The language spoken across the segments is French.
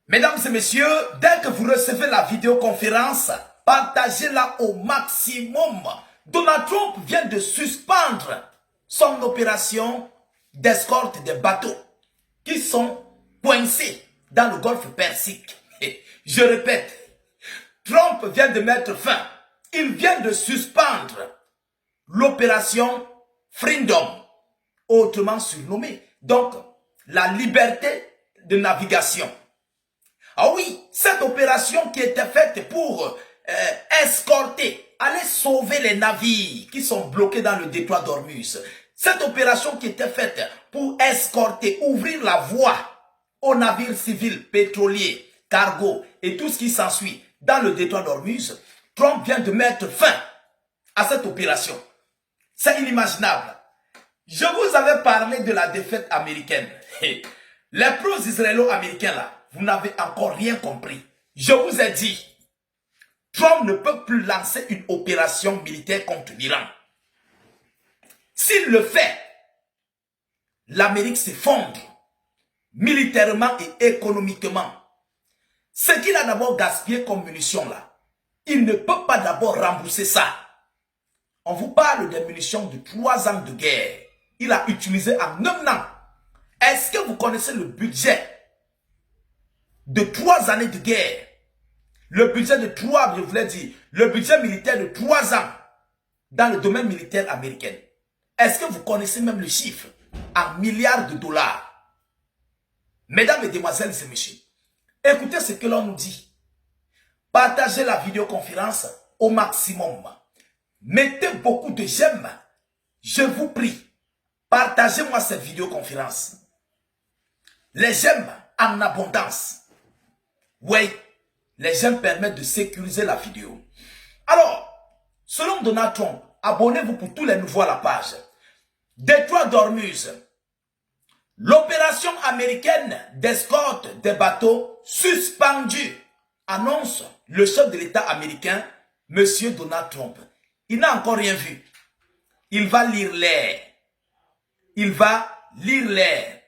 Mesdames et messieurs, dès que vous recevez la vidéoconférence, partagez-la au maximum. Donald Trump vient de suspendre son opération d'escorte des bateaux qui sont coincés dans le golfe Persique. Je répète, Trump vient de mettre fin. Il vient de suspendre l'opération Freedom, autrement surnommée. Donc, la liberté de navigation. Ah oui, cette opération qui était faite pour escorter, aller sauver les navires qui sont bloqués dans le détroit d'Ormuz. Cette opération qui était faite pour escorter, ouvrir la voie aux navires civils, pétroliers, cargo et tout ce qui s'ensuit dans le détroit d'Ormuz, Trump vient de mettre fin à cette opération. C'est inimaginable. Je vous avais parlé de la défaite américaine. Les pro-israélo-américains là, vous n'avez encore rien compris. Je vous ai dit, Trump ne peut plus lancer une opération militaire contre l'Iran. S'il le fait, l'Amérique s'effondre militairement et économiquement. Ce qu'il a d'abord gaspillé comme munitions là, il ne peut pas d'abord rembourser ça. On vous parle des munitions de 3 ans de guerre. Il a utilisé en 1 an. Est-ce que vous connaissez le budget de 3 années de guerre? Le budget de 3, je voulais dire, le budget militaire de 3 ans dans le domaine militaire américain. Est-ce que vous connaissez même le chiffre en milliards de dollars? Mesdames, Mesdemoiselles et messieurs, écoutez ce que l'on nous dit. Partagez la vidéoconférence au maximum. Mettez beaucoup de j'aime. Je vous prie, partagez-moi cette vidéoconférence. Les j'aime en abondance. Oui, les j'aime permettent de sécuriser la vidéo. Alors, selon Donald Trump, abonnez-vous pour tous les nouveaux à la page. Détroit d'Ormuz. L'opération américaine d'escorte des bateaux suspendue, annonce le chef de l'État américain, M. Donald Trump. Il n'a encore rien vu. Il va lire l'air. Il va lire l'air.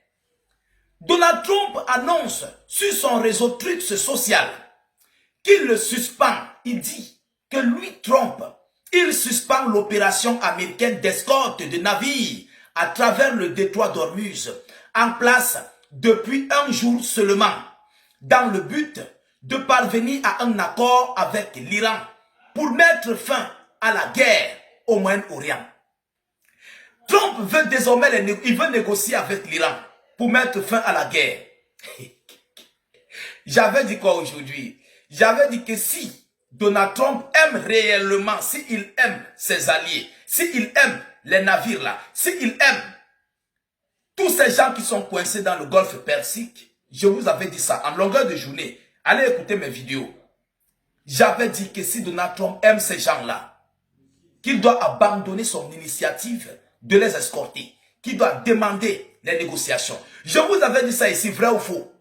Donald Trump annonce sur son réseau Truth Social qu'il le suspend. Il dit que lui, Trump, il suspend l'opération américaine d'escorte de navires à travers le détroit d'Ormuz en place depuis 1 jour seulement dans le but de parvenir à un accord avec l'Iran pour mettre fin à la guerre au Moyen-Orient. Trump veut désormais négocier avec l'Iran pour mettre fin à la guerre. J'avais dit quoi aujourd'hui? J'avais dit que si Donald Trump aime réellement, s'il aime ses alliés, s'il aime les navires là, s'il aime tous ces gens qui sont coincés dans le golfe Persique, je vous avais dit ça en longueur de journée. Allez écouter mes vidéos. J'avais dit que si Donald Trump aime ces gens-là, qu'il doit abandonner son initiative de les escorter, qu'il doit demander les négociations. Je vous avais dit ça ici, vrai ou faux?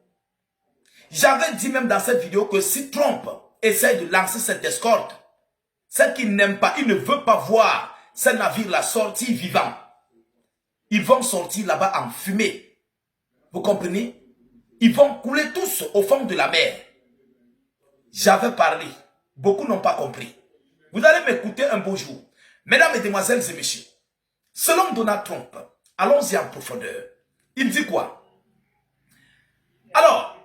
J'avais dit même dans cette vidéo que si Trump essaie de lancer cette escorte, c'est qu'il n'aime pas, il ne veut pas voir ces navires-là sortir vivants. Ils vont sortir là-bas en fumée. Vous comprenez? Ils vont couler tous au fond de la mer. J'avais parlé. Beaucoup n'ont pas compris. Vous allez m'écouter un beau jour. Mesdames, Mesdemoiselles et messieurs, selon Donald Trump, allons-y en profondeur. Il dit quoi? Alors,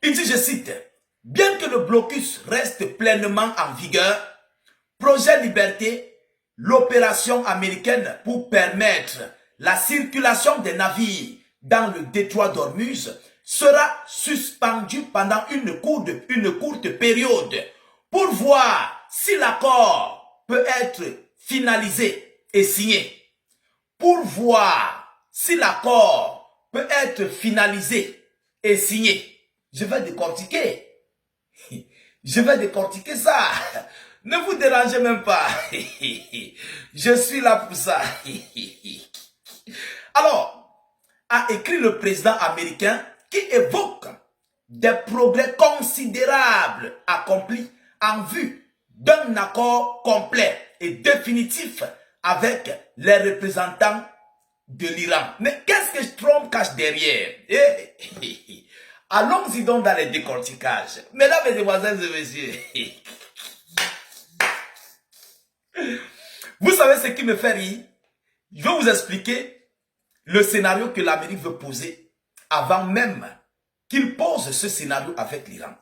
il dit, je cite, « Bien que le blocus reste pleinement en vigueur, Projet Liberté, l'opération américaine pour permettre la circulation des navires dans le détroit d'Ormuz sera suspendue pendant une courte période pour voir si l'accord peut être finalisé et signé. Pour voir si l'accord peut être finalisé et signé. » Je vais décortiquer. Je vais décortiquer ça. Ne vous dérangez même pas. Je suis là pour ça. Alors, a écrit le président américain qui évoque des progrès considérables accomplis en vue d'un accord complet et définitif avec les représentants de l'Iran. Mais qu'est-ce que Trump cache derrière? Allons-y donc dans les décorticages. Mesdames, mesdemoiselles et messieurs. Vous savez ce qui me fait rire? Je vais vous expliquer le scénario que l'Amérique veut poser avant même qu'il pose ce scénario avec l'Iran.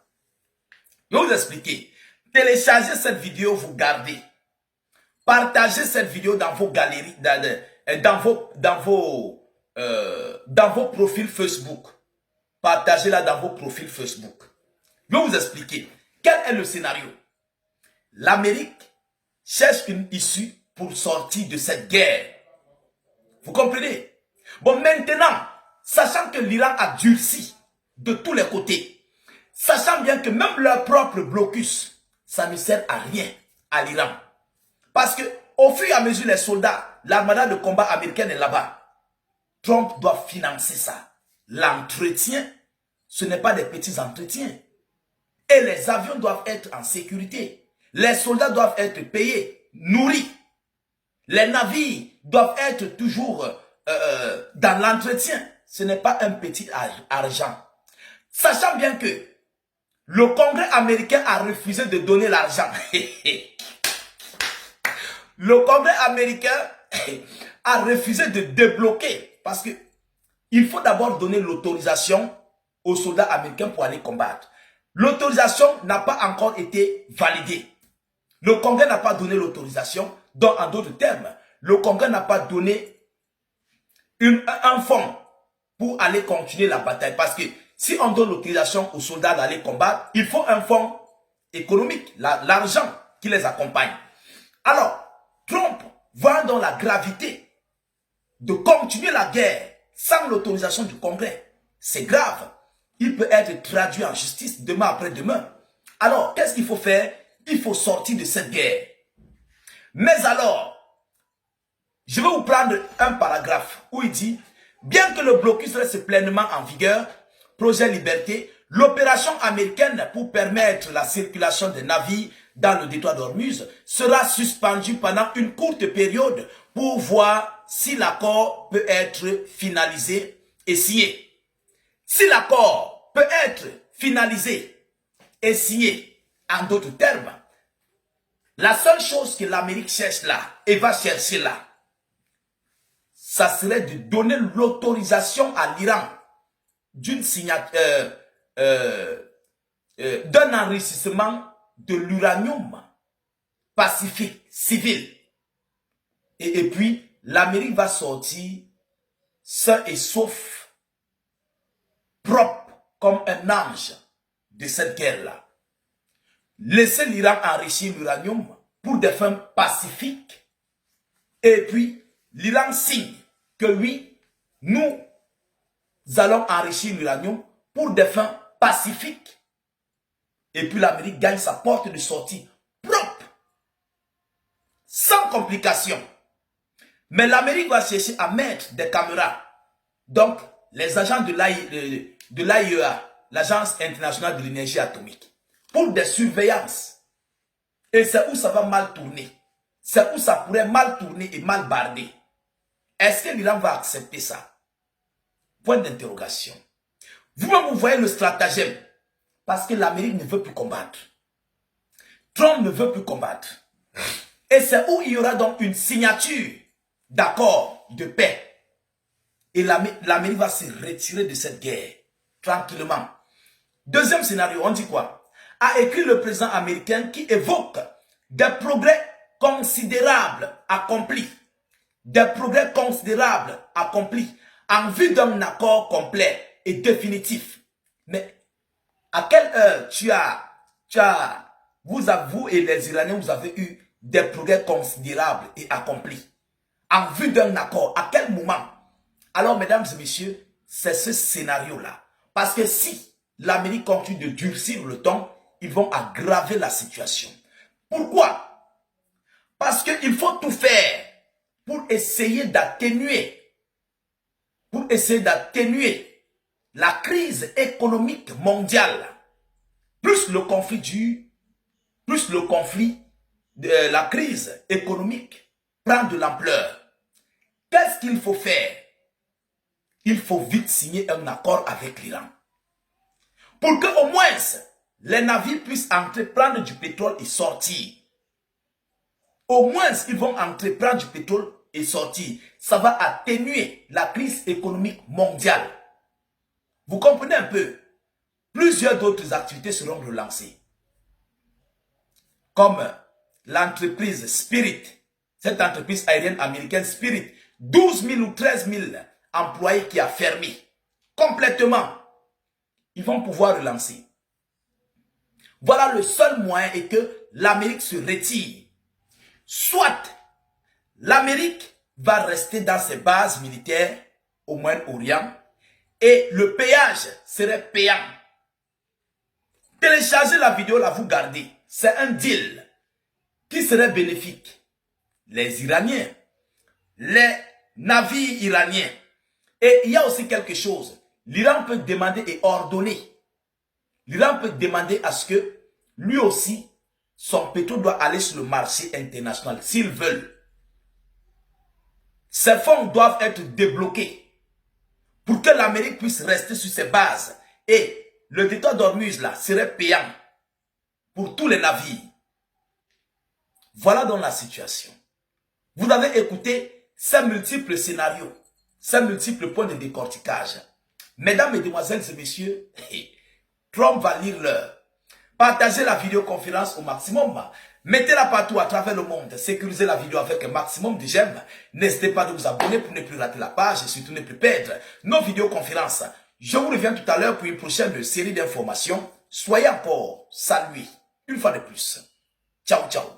Je vais vous expliquer. Téléchargez cette vidéo, vous gardez. Partagez cette vidéo dans vos galeries, dans vos profils Facebook. Partagez-la dans vos profils Facebook. Je vais vous expliquer. Quel est le scénario? L'Amérique cherche une issue pour sortir de cette guerre. Vous comprenez? Bon, maintenant, sachant que l'Iran a durci de tous les côtés, sachant bien que même leur propre blocus, ça ne sert à rien à l'Iran. Parce que au fur et à mesure, les soldats, l'armada de combat américaine est là-bas. Trump doit financer ça. L'entretien, ce n'est pas des petits entretiens. Et les avions doivent être en sécurité. Les soldats doivent être payés, nourris. Les navires doivent être toujours dans l'entretien. Ce n'est pas un petit argent. Sachant bien que le Congrès américain a refusé de donner l'argent. Le Congrès américain a refusé de débloquer parce que il faut d'abord donner l'autorisation aux soldats américains pour aller combattre. L'autorisation n'a pas encore été validée. Le Congrès n'a pas donné l'autorisation. Donc, en d'autres termes, le Congrès n'a pas donné un fonds pour aller continuer la bataille. Parce que si on donne l'autorisation aux soldats d'aller combattre, il faut un fonds économique, l'argent qui les accompagne. Alors, Trump, voyant dans la gravité de continuer la guerre sans l'autorisation du Congrès, c'est grave. Il peut être traduit en justice demain après-demain. Alors, qu'est-ce qu'il faut faire? Il faut sortir de cette guerre. Mais alors, je vais vous prendre un paragraphe où il dit, bien que le blocus reste pleinement en vigueur, projet Liberté, l'opération américaine pour permettre la circulation des navires dans le détroit d'Ormuz sera suspendue pendant une courte période pour voir si l'accord peut être finalisé et signé. Si l'accord peut être finalisé et signé, en d'autres termes, la seule chose que l'Amérique cherche là, et va chercher là, ça serait de donner l'autorisation à l'Iran d'une signature, d'un enrichissement de l'uranium pacifique, civil. Et puis, l'Amérique va sortir sain et sauf, propre comme un ange de cette guerre-là. Laisser l'Iran enrichir l'uranium pour des fins pacifiques. Et puis, l'Iran signe que oui, nous allons enrichir l'uranium pour des fins pacifiques. Et puis l'Amérique gagne sa porte de sortie propre, sans complications. Mais l'Amérique va chercher à mettre des caméras. Donc, les agents de l'AIEA, l'Agence internationale de l'énergie atomique, pour des surveillances. Et c'est où ça va mal tourner. C'est où ça pourrait mal tourner et mal barder. Est-ce que l'Iran va accepter ça? Point d'interrogation. Vous-même, vous voyez le stratagème. Parce que l'Amérique ne veut plus combattre. Trump ne veut plus combattre. Et c'est où il y aura donc une signature d'accord de paix. Et l'Amérique va se retirer de cette guerre. Tranquillement. Deuxième scénario, on dit quoi? A écrit le président américain qui évoque des progrès considérables accomplis. Des progrès considérables accomplis en vue d'un accord complet et définitif. Mais à quelle heure vous et les Iraniens, vous avez eu des progrès considérables et accomplis en vue d'un accord? À quel moment? Alors, mesdames et messieurs, c'est ce scénario-là. Parce que si l'Amérique continue de durcir le ton, ils vont aggraver la situation. Pourquoi? Parce qu'il faut tout faire pour essayer d'atténuer la crise économique mondiale. Plus le conflit dure, plus la crise économique prend de l'ampleur. Qu'est-ce qu'il faut faire? Il faut vite signer un accord avec l'Iran. pour que au moins les navires puissent entrer, prendre du pétrole et sortir. Au moins, ils vont entrer, prendre du pétrole et sortir. Ça va atténuer la crise économique mondiale. Vous comprenez un peu? Plusieurs d'autres activités seront relancées. Comme l'entreprise Spirit, cette entreprise aérienne américaine Spirit, 12 000 ou 13 000 employés qui a fermé complètement. Ils vont pouvoir relancer. Voilà le seul moyen est que l'Amérique se retire. Soit l'Amérique va rester dans ses bases militaires au Moyen-Orient et le péage serait payant. Téléchargez la vidéo là, vous gardez. C'est un deal qui serait bénéfique. Les Iraniens, les navires iraniens. Et il y a aussi quelque chose. L'Iran peut demander et ordonner. L'Iran peut demander à ce que lui aussi, son pétrole doit aller sur le marché international s'ils veulent. Ces fonds doivent être débloqués pour que l'Amérique puisse rester sur ses bases. Et le détour d'Ormuz là serait payant pour tous les navires. Voilà donc la situation. Vous avez écouté ces multiples scénarios, ces multiples points de décortiquage. Mesdames, mesdemoiselles et messieurs, Trump va lire l'heure. Partagez la vidéoconférence au maximum. Mettez-la partout à travers le monde. Sécurisez la vidéo avec un maximum de j'aime. N'hésitez pas de vous abonner pour ne plus rater la page et surtout ne plus perdre nos vidéoconférences. Je vous reviens tout à l'heure pour une prochaine série d'informations. Soyez encore salués une fois de plus. Ciao, ciao.